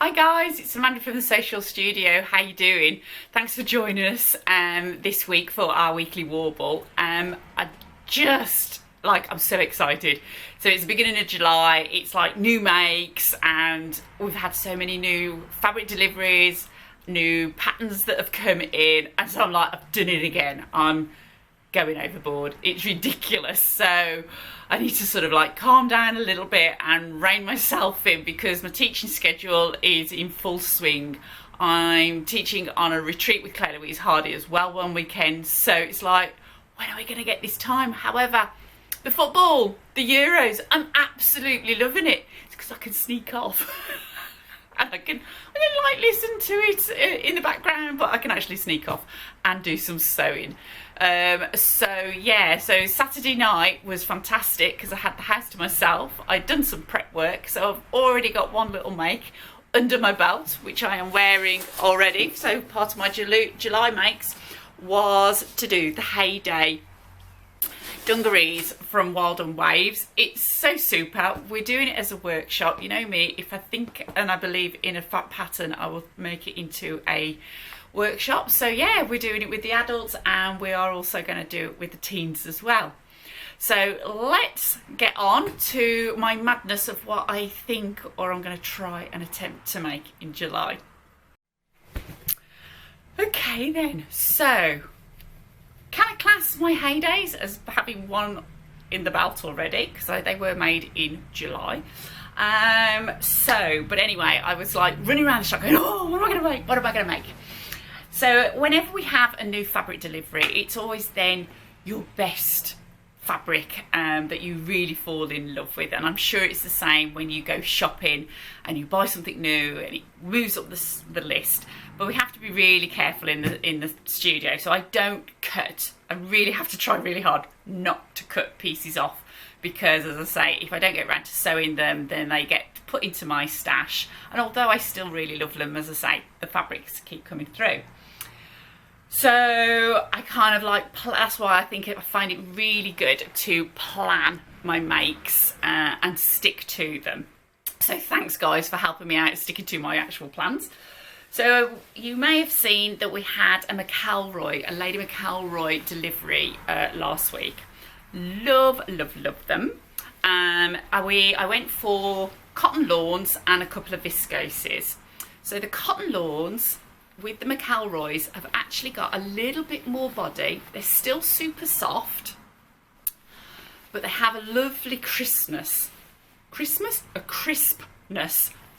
Hi guys, it's Amanda from the Social Studio. How you doing? Thanks for joining us this week for our weekly warble. I'm so excited. So it's the beginning of July, it's like new makes, and we've had so many new fabric deliveries, new patterns that have come in, and so I'm like, I've done it again. I'm going overboard. It's ridiculous. So I need to sort of like calm down a little bit and rein myself in because my teaching schedule is in full swing. I'm teaching on a retreat with Claire Louise Hardy as well one weekend. So it's like, when are we going to get this time? However, the football, the Euros, I'm absolutely loving it. It's because I can sneak off. And I can like listen to it in the background, but I can actually sneak off and do some sewing. So Saturday night was fantastic because I had the house to myself. I'd done some prep work, so I've already got one little make under my belt, which I am wearing already. So part of my July makes was to do the Hey Day Dungarees from Wild and Waves. It's so super. We're doing it as a workshop. You know me, if I think and I believe in a fat pattern, I will make it into a workshop. So yeah, we're doing it with the adults and we are also going to do it with the teens as well. So let's get on to my madness of what I think or I'm going to try and attempt to make in July. Okay then, so can I class my Hey Days as having one in the belt already? Because they were made in July. But anyway, I was like running around the shop going, oh, what am I going to make? What am I going to make? So whenever we have a new fabric delivery, it's always then your best fabric that you really fall in love with. And I'm sure it's the same when you go shopping and you buy something new and it moves up the list. But we have to be really careful in the studio. So I don't cut. I really have to try really hard not to cut pieces off because, as I say, if I don't get around to sewing them, then they get put into my stash. And although I still really love them, as I say, the fabrics keep coming through. So I kind of like, that's why I find it really good to plan my makes and stick to them. So thanks guys for helping me out sticking to my actual plans. So you may have seen that we had a Lady McElroy delivery last week. Love them. I went for cotton lawns and a couple of viscoses. So the cotton lawns with the McElroys have actually got a little bit more body. They're still super soft, but they have a lovely crispness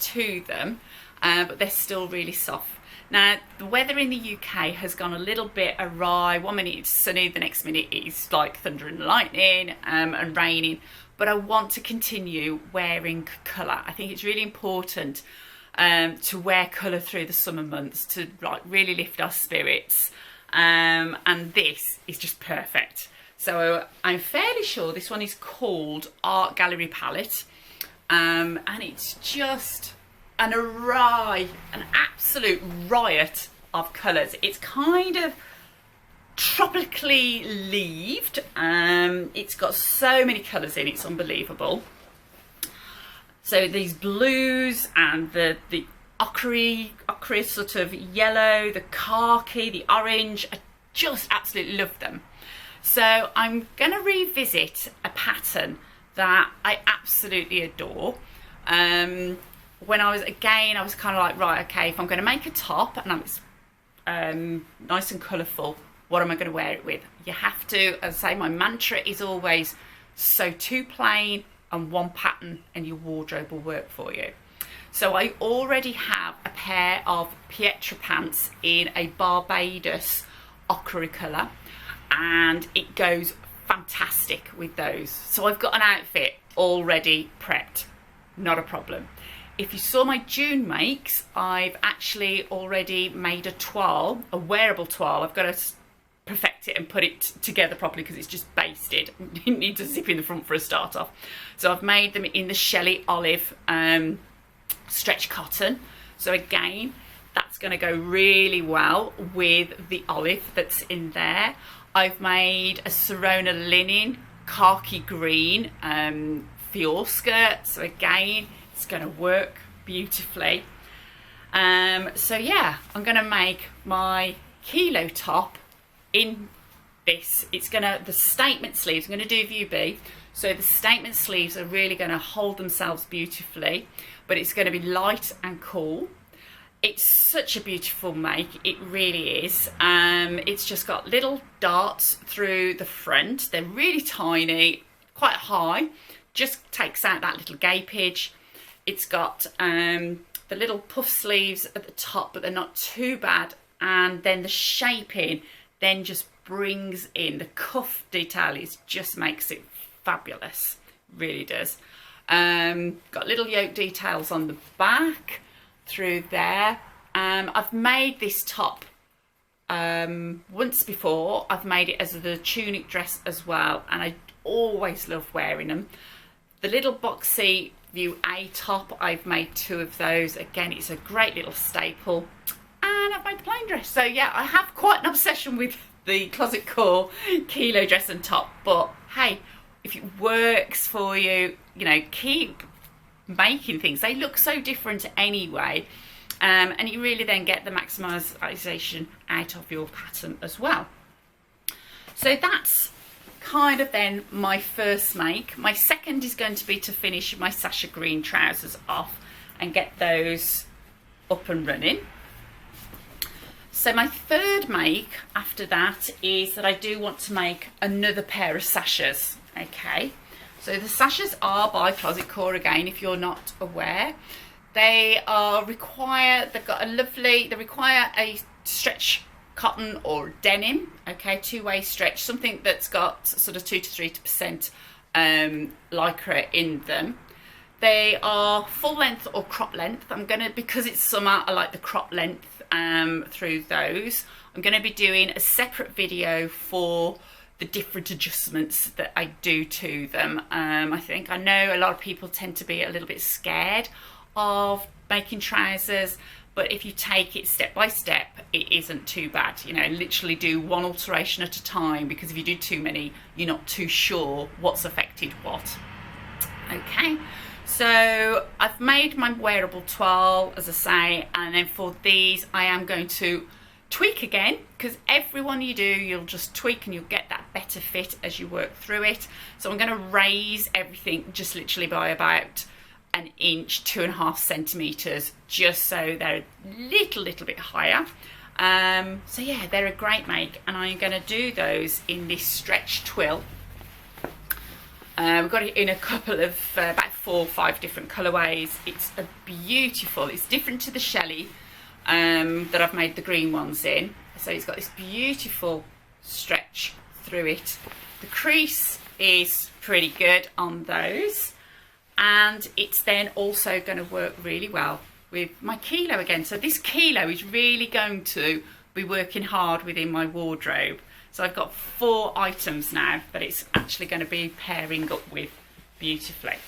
to them, but they're still really soft. Now, the weather in the UK has gone a little bit awry. 1 minute it's sunny, the next minute it's like thunder and lightning and raining, but I want to continue wearing colour. I think it's really important to wear colour through the summer months to like really lift our spirits, and this is just perfect. So I'm fairly sure this one is called Art Gallery Palette, and it's just an absolute riot of colours. It's kind of tropically leaved. It's got so many colours in, it's unbelievable. So these blues and the ochre sort of yellow, the khaki, the orange, I just absolutely love them. So I'm going to revisit a pattern that I absolutely adore. When I was kind of like, right, okay, if I'm going to make a top and it's nice and colourful, what am I going to wear it with? You have to, as I say, my mantra is always sew two plain and one pattern and your wardrobe will work for you. So I already have a pair of Pietra pants in a Barbados ochre colour and it goes fantastic with those. So I've got an outfit already prepped, not a problem. If you saw my June makes, I've actually already made a toile, a wearable toile. I've got to perfect it and put it together properly because it's just basted. You need to zip in the front for a start off. So I've made them in the Shelley Olive stretch cotton. So again, that's going to go really well with the olive that's in there. I've made a Serona linen khaki green fjord skirt. So again, it's going to work beautifully. So yeah, I'm going to make my kilo top in this. It's gonna, the statement sleeves, I'm going to do view B, so the statement sleeves are really going to hold themselves beautifully, but it's going to be light and cool. It's such a beautiful make, it really is. It's just got little darts through the front. They're really tiny, quite high, just takes out that little gapage. It's got the little puff sleeves at the top, but they're not too bad. And then the shaping then just brings in the cuff detail, it just makes it fabulous, really does. Got little yoke details on the back through there. I've made this top once before. I've made it as the tunic dress as well, and I always love wearing them. The little boxy view A top, I've made 2 of those. Again, it's a great little staple. And I've made the plain dress. So yeah, I have quite an obsession with the Closet Core kilo dress and top, but hey, if it works for you, you know, keep making things. They look so different anyway, and you really then get the maximisation out of your pattern as well. So that's kind of then my first make. My second is going to be to finish my Sasha green trousers off and get those up and running. So my third make after that is that I do want to make another pair of sashas. Okay, so the sashas are by Closet Core again, if you're not aware. They require a stretch cotton or denim, okay, 2-way stretch, something that's got sort of 2 to 3% lycra in them. They are full length or crop length. Because it's summer, I like the crop length through those. I'm going to be doing a separate video for the different adjustments that I do to them. I know a lot of people tend to be a little bit scared of making trousers, but if you take it step by step, it isn't too bad. You know, literally do one alteration at a time, because if you do too many, you're not too sure what's affected what. Okay, so I've made my wearable toile, as I say, and then for these I am going to tweak again, because every one you do, you'll just tweak and you'll get that better fit as you work through it. So I'm going to raise everything just literally by about an inch, 2.5 centimeters, just so they're a little bit higher. So yeah, they're a great make, and I'm going to do those in this stretch twill. We've got it in a couple of about 4 or 5 different colorways. It's a beautiful, it's different to the Shelley that I've made the green ones in. So it's got this beautiful stretch through it. The crease is pretty good on those, and it's then also going to work really well with my kilo again. So this kilo is really going to be working hard within my wardrobe. So I've got 4 items now that it's actually going to be pairing up with beautifully.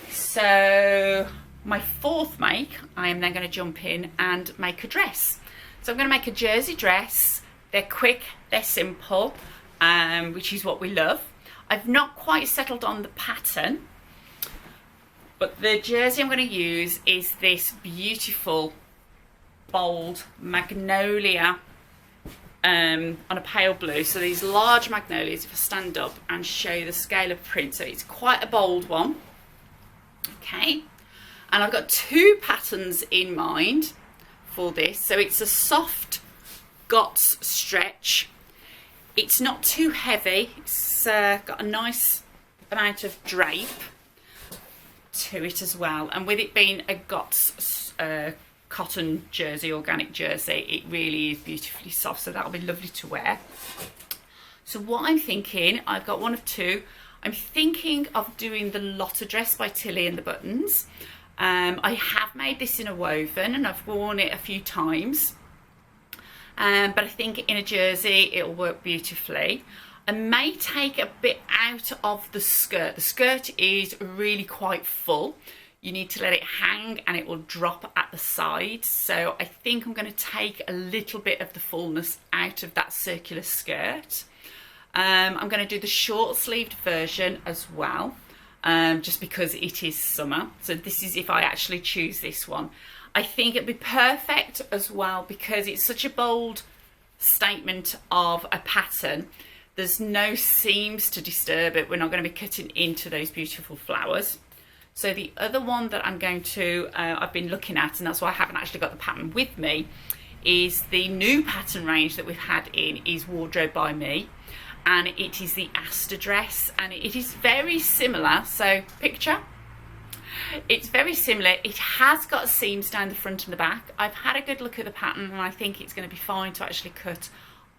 So my fourth make, I am then going to jump in and make a dress. So I'm going to make a jersey dress. They're quick, they're simple, which is what we love. I've not quite settled on the pattern, but the jersey I'm going to use is this beautiful, bold magnolia on a pale blue. So these large magnolias, if I stand up and show you the scale of print, so it's quite a bold one. Okay, and I've got 2 patterns in mind for this. So it's a soft GOTS stretch. It's not too heavy. It's got a nice amount of drape to it as well, and with it being a GOTS cotton jersey, organic jersey, it really is beautifully soft, so that'll be lovely to wear. So what I'm thinking, I've got one of 2. I'm thinking of doing the Lotta dress by Tilly and the Buttons. I have made this in a woven and I've worn it a few times, but I think in a jersey it'll work beautifully. I may take a bit out of the skirt. The skirt is really quite full. You need to let it hang and it will drop at the sides. So I think I'm going to take a little bit of the fullness out of that circular skirt. I'm going to do the short sleeved version as well. just because it is summer. So this is if I actually choose this one. I think it'd be perfect as well because it's such a bold statement of a pattern. There's no seams to disturb it. We're not going to be cutting into those beautiful flowers. So the other one that I'm going to, I've been looking at, and that's why I haven't actually got the pattern with me, is the new pattern range that we've had in is Wardrobe by Me. And it is the Aster dress, and it is very similar. So picture, it's very similar. It has got seams down the front and the back. I've had a good look at the pattern and I think it's going to be fine to actually cut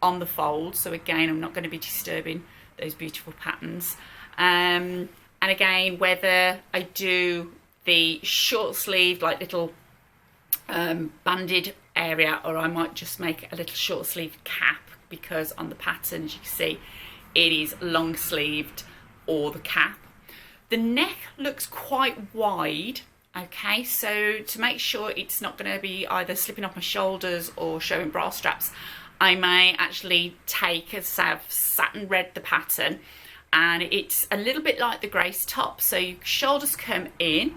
on the fold. So again, I'm not going to be disturbing those beautiful patterns. And again, whether I do the short sleeve, like little banded area, or I might just make a little short sleeve cap, because on the pattern, as you can see, it is long sleeved or the cap. The neck looks quite wide, okay, so to make sure it's not going to be either slipping off my shoulders or showing bra straps, I may actually take a satin red the pattern, and it's a little bit like the Grace top, so your shoulders come in,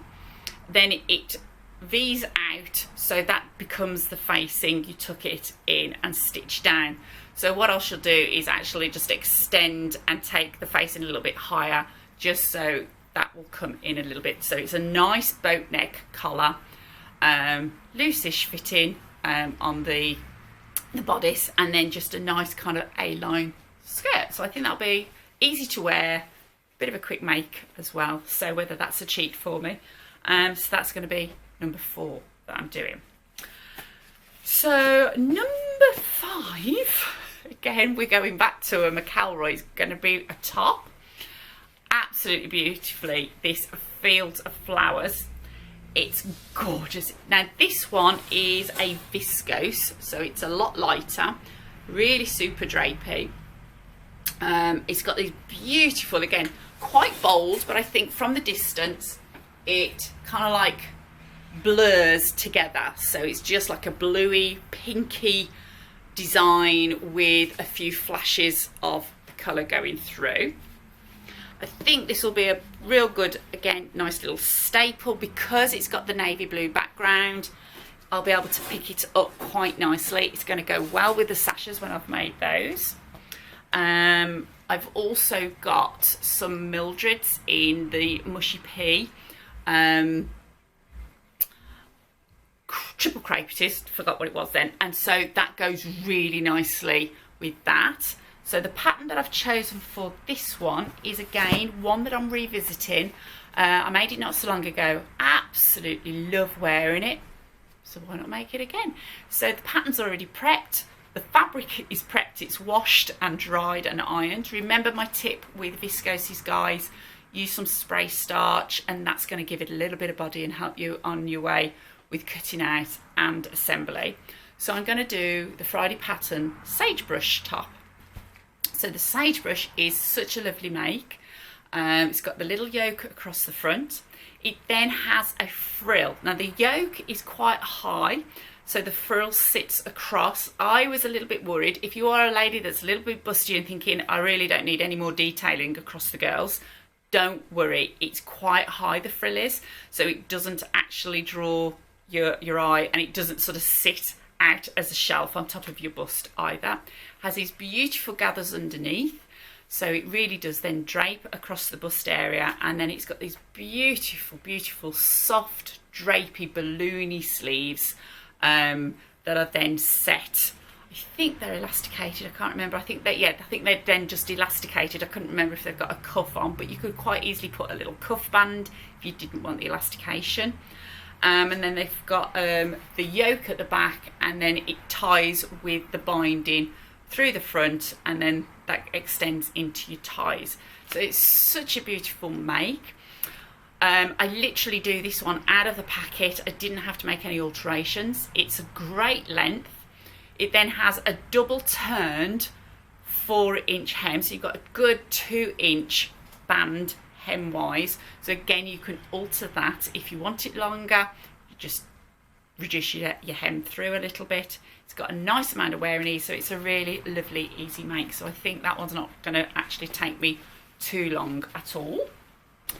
then it V's out, so that becomes the facing. You tuck it in and stitch down. So what I shall do is actually just extend and take the facing a little bit higher, just so that will come in a little bit. So it's a nice boat neck collar, loose-ish fitting on the bodice, and then just a nice kind of A-line skirt. So I think that'll be easy to wear, bit of a quick make as well. So whether that's a cheat for me. So that's going to be number 4 that I'm doing. So number 5, again, we're going back to a McElroy. It's going to be a top. Absolutely beautifully, this Fields of Flowers. It's gorgeous. Now this one is a viscose, so it's a lot lighter, really super drapey. It's got these beautiful, again, quite bold, but I think from the distance it kind of like blurs together, so it's just like a bluey pinky design with a few flashes of the colour going through. I think this will be a real good, again, nice little staple because it's got the navy blue background. I'll be able to pick it up quite nicely. It's going to go well with the sashes when I've made those. I've also got some Mildreds in the Mushy Pea. Triple crepe it is, forgot what it was then, and so that goes really nicely with that. So the pattern that I've chosen for this one is again one that I'm revisiting. I made it not so long ago, absolutely love wearing it, so why not make it again? So the pattern's already prepped, the fabric is prepped, it's washed and dried and ironed. Remember my tip with viscoses, guys, use some spray starch, and that's going to give it a little bit of body and help you on your way with cutting out and assembly. So I'm going to do the Friday pattern sagebrush top. So the sagebrush is such a lovely make. It's got the little yoke across the front. It then has a frill. Now the yoke is quite high, so the frill sits across. I was a little bit worried. If you are a lady that's a little bit busty and thinking, I really don't need any more detailing across the girls, don't worry, it's quite high, the frill is, so it doesn't actually draw your eye, and it doesn't sort of sit out as a shelf on top of your bust either. Has these beautiful gathers underneath, so it really does then drape across the bust area, and then it's got these beautiful soft drapey balloony sleeves that are then set. I think they're elasticated, I can't remember. I think they're then just elasticated. I couldn't remember if they've got a cuff on, but you could quite easily put a little cuff band if you didn't want the elastication. And then they've got the yoke at the back, and then it ties with the binding through the front, and then that extends into your ties. So it's such a beautiful make. I literally do this one out of the packet. I didn't have to make any alterations. It's a great length. It then has a double turned 4-inch hem, so you've got a good 2-inch band hem wise. So again, you can alter that if you want it longer. You just reduce your hem through a little bit. It's got a nice amount of wearing ease, so it's a really lovely, easy make. So I think that one's not going to actually take me too long at all.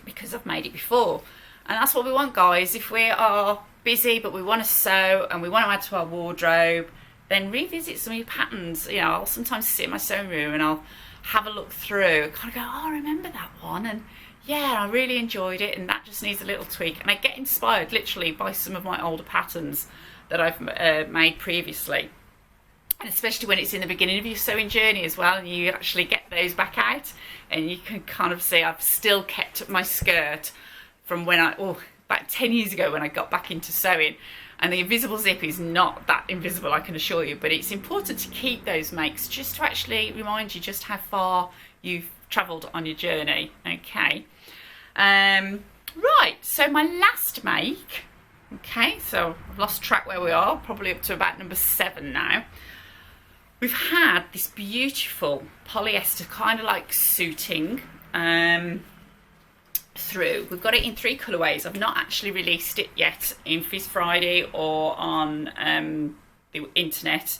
because I've made it before. And that's what we want, guys. If we are busy but we want to sew and we want to add to our wardrobe, then revisit some of your patterns. You know, I'll sometimes sit in my sewing room and I'll have a look through, kind of go, oh, I remember that one, and yeah, I really enjoyed it, and that just needs a little tweak. And I get inspired literally by some of my older patterns that I've made previously, and especially when it's in the beginning of your sewing journey as well, and you actually get those back out and you can kind of see I've still kept my skirt from when about 10 years ago when I got back into sewing. And the invisible zip is not that invisible, I can assure you, but it's important to keep those makes just to actually remind you just how far you've travelled on your journey. Okay, right, so my last make, okay, so I've lost track where we are, probably up to about number 7 now. We've had this beautiful polyester kind of like suiting through. We've got it in 3 colourways. I've not actually released it yet in Fizz Friday or on the internet.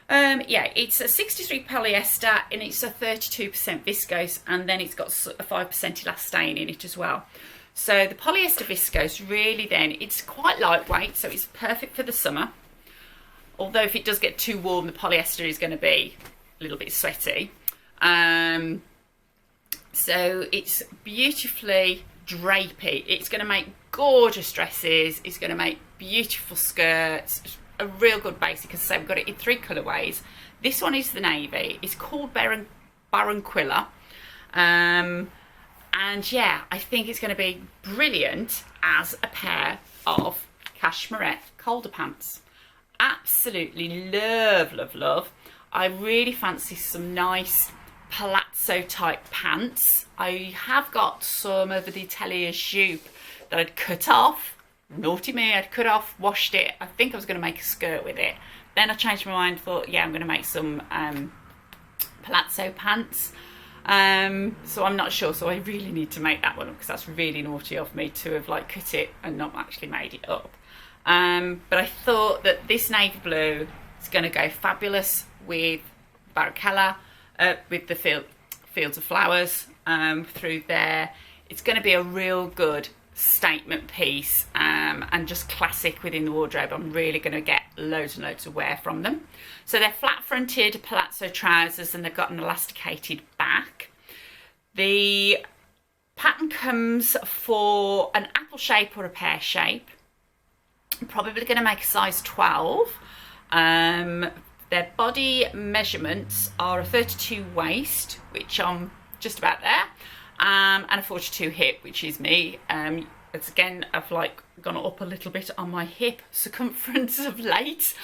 Yeah, it's a 63 polyester and it's a 32% viscose, and then it's got a 5% elastane in it as well. So the polyester viscose really then, it's quite lightweight, so it's perfect for the summer. Although if it does get too warm, the polyester is going to be a little bit sweaty. So it's beautifully drapey. It's going to make gorgeous dresses. It's going to make beautiful skirts. A real good basic. As I say, we've got it in 3 colourways. This one is the navy. It's called Barranquilla. And yeah, I think it's going to be brilliant as a pair of cashmerette colder pants. Absolutely love, love, love. I really fancy some nice palazzo type pants. I have got some of the Atelier jupe that I'd cut off. Naughty me, I'd cut off, washed it. I think I was going to make a skirt with it. Then I changed my mind, thought, yeah, I'm going to make some palazzo pants. So I'm not sure, so I really need to make that one up because that's really naughty of me to have like cut it and not actually made it up. But I thought that this navy blue is going to go fabulous with Barranquilla, with the fields of flowers through there. It's going to be a real good statement piece and just classic within the wardrobe. I'm really going to get loads and loads of wear from them. So they're flat fronted palazzo trousers and they've got an elasticated back. The pattern comes for an apple shape or a pear shape. I'm probably going to make a size 12. Their body measurements are a 32 waist, which I'm just about there, and a 42 hip, which is me. It's again, I've like gone up a little bit on my hip circumference of late.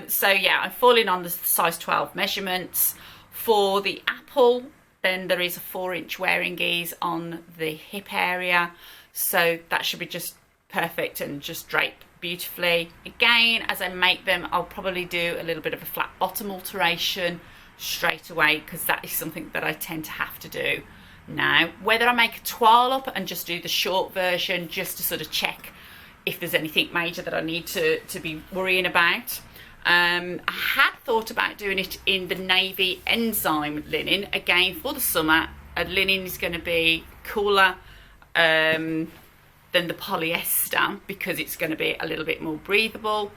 So yeah, I'm falling on the size 12 measurements. For the apple, then there is a 4-inch wearing ease on the hip area. So that should be just perfect and just drape beautifully. Again, as I make them, I'll probably do a little bit of a flat bottom alteration straight away because that is something that I tend to have to do now. Whether I make a toile up and just do the short version just to sort of check if there's anything major that I need to be worrying about. I had thought about doing it in the navy enzyme linen. Again, for the summer, a linen is going to be cooler than the polyester because it's going to be a little bit more breathable.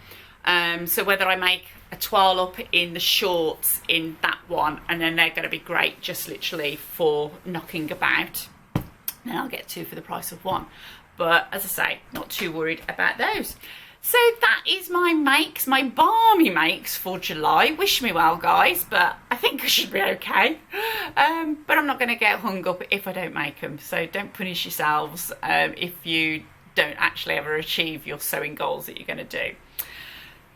So whether I make a toile up in the shorts in that one, and then they're going to be great just literally for knocking about, then I'll get 2 for the price of 1. But as I say, not too worried about those. So that is my makes, my balmy makes for July. Wish me well, guys, but I think I should be okay. But I'm not going to get hung up if I don't make them. So don't punish yourselves if you don't actually ever achieve your sewing goals that you're going to do.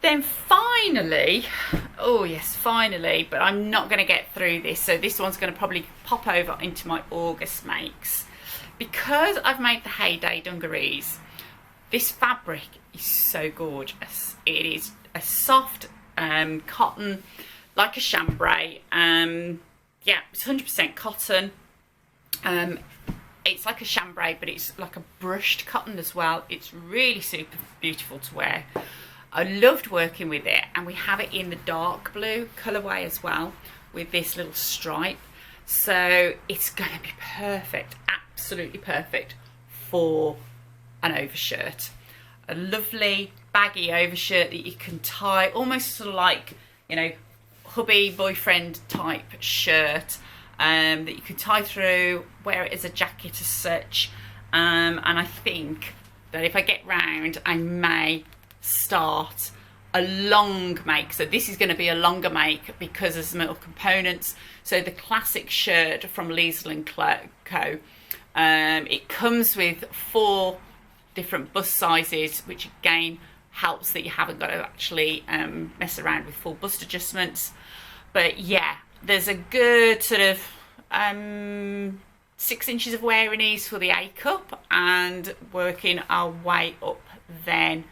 Then finally, oh yes, finally, but I'm not going to get through this. So this one's going to probably pop over into my August makes. Because I've made the Hey Day Dungarees, this fabric is so gorgeous. It is a soft cotton, like a chambray. Yeah, it's 100% cotton. It's like a chambray, but it's like a brushed cotton as well. It's really super beautiful to wear. I loved working with it, and we have it in the dark blue colourway as well, with this little stripe. So it's going to be perfect, absolutely perfect for an overshirt. A lovely baggy overshirt that you can tie, almost sort of like, you know, hubby boyfriend type shirt, that you can tie through, wear it as a jacket as such. And I think that if I get round, I may start a long make. So this is going to be a longer make because there's some little components. So the classic shirt from Liesl & Co. It comes with 4 different bust sizes, which again helps that you haven't got to actually mess around with full bust adjustments. But yeah, there's a good sort of 6 inches of wearing ease for the A cup, and working our way up, then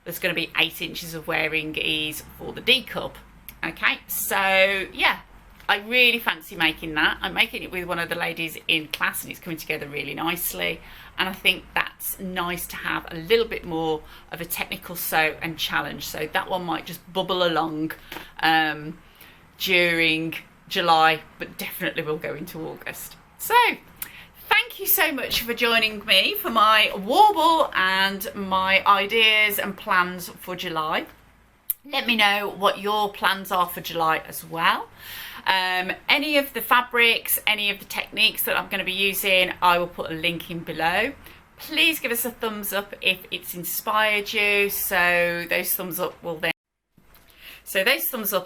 there's going to be 8 inches of wearing ease for the D cup. Okay, so yeah, I really fancy making that. I'm making it with one of the ladies in class, and it's coming together really nicely. And I think that's nice to have a little bit more of a technical sew and challenge. So that one might just bubble along during July, but definitely will go into August. So thank you so much for joining me for my warble and my ideas and plans for July. Let me know what your plans are for July as well. Any of the fabrics, any of the techniques that I'm going to be using, I will put a link in below. Please give us a thumbs up if it's inspired you. So those thumbs up are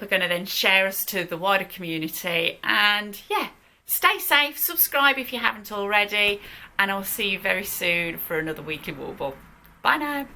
going to then share us to the wider community. And yeah, stay safe, subscribe if you haven't already, and I'll see you very soon for another weekly warble. Bye now.